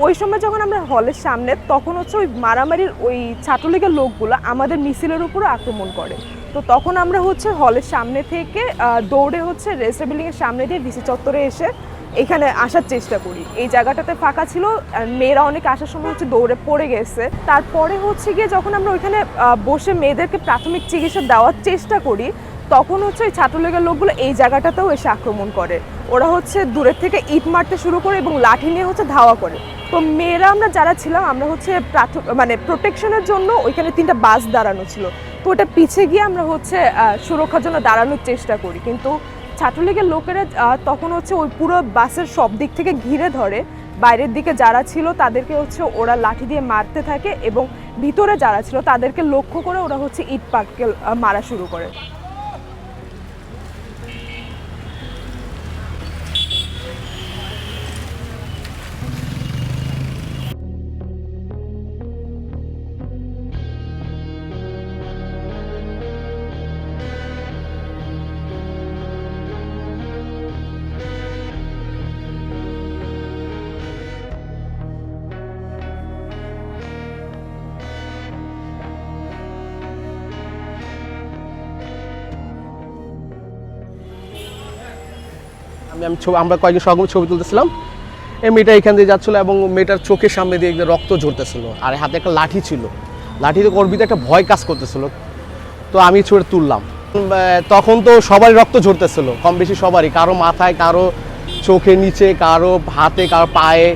ওই সময় যখন আমরা হলের সামনে, তখন হচ্ছে ওই মারামারির ওই ছাত্রলীগের লোকগুলো আমাদের মিছিলের উপরে আক্রমণ করে। তো তখন আমরা হচ্ছে হলের সামনে থেকে দৌড়ে হচ্ছে রেজিস্টার বিল্ডিংয়ের সামনে দিয়ে ভিসি চত্বরে এসে এখানে আসার চেষ্টা করি। এই জায়গাটাতে ফাঁকা ছিল, মেয়েরা অনেক আসার সময় হচ্ছে দৌড়ে পড়ে গেছে। তারপরে হচ্ছে গিয়ে যখন আমরা ওইখানে বসে মেয়েদেরকে প্রাথমিক চিকিৎসা দেওয়ার চেষ্টা করি, তখন হচ্ছে ওই ছাত্রলীগের লোকগুলো এই জায়গাটাতেও এসে আক্রমণ করে। ওরা হচ্ছে দূরের থেকে ইট মারতে শুরু করে এবং লাঠি নিয়ে হচ্ছে ধাওয়া করে। তো মেয়েরা আমরা যারা ছিলাম, আমরা হচ্ছে মানে প্রোটেকশনের জন্য ওইখানে 3টা বাস দাঁড়ানো ছিল, তো ওটা পিছিয়ে গিয়ে আমরা হচ্ছে সুরক্ষার জন্য দাঁড়ানোর চেষ্টা করি। কিন্তু ছাত্রলীগের লোকেরা তখন হচ্ছে ওই পুরো বাসের সব দিক থেকে ঘিরে ধরে। বাইরের দিকে যারা ছিল তাদেরকে হচ্ছে ওরা লাঠি দিয়ে মারতে থাকে এবং ভিতরে যারা ছিল তাদেরকে লক্ষ্য করে ওরা হচ্ছে ইট পাটকেল মারা শুরু করে। আমরা কয়েকজন সহকর্মী ছবি তুলতেছিলাম, এই মেয়েটা এখান দিয়ে যাচ্ছিলো এবং মেয়েটার চোখের সামনে দিয়ে রক্ত ঝরতেছিল, আর হাতে একটা লাঠি ছিল, লাঠিতে ওর ভিতরে একটা ভয় কাজ করতেছিল। তো আমি ছবি তুললাম, তখন তো সবারই রক্ত ঝরতেছিল, কম বেশি সবারই, কারো মাথায়, কারো চোখের নিচে, কারো হাতে, কারো পায়ে।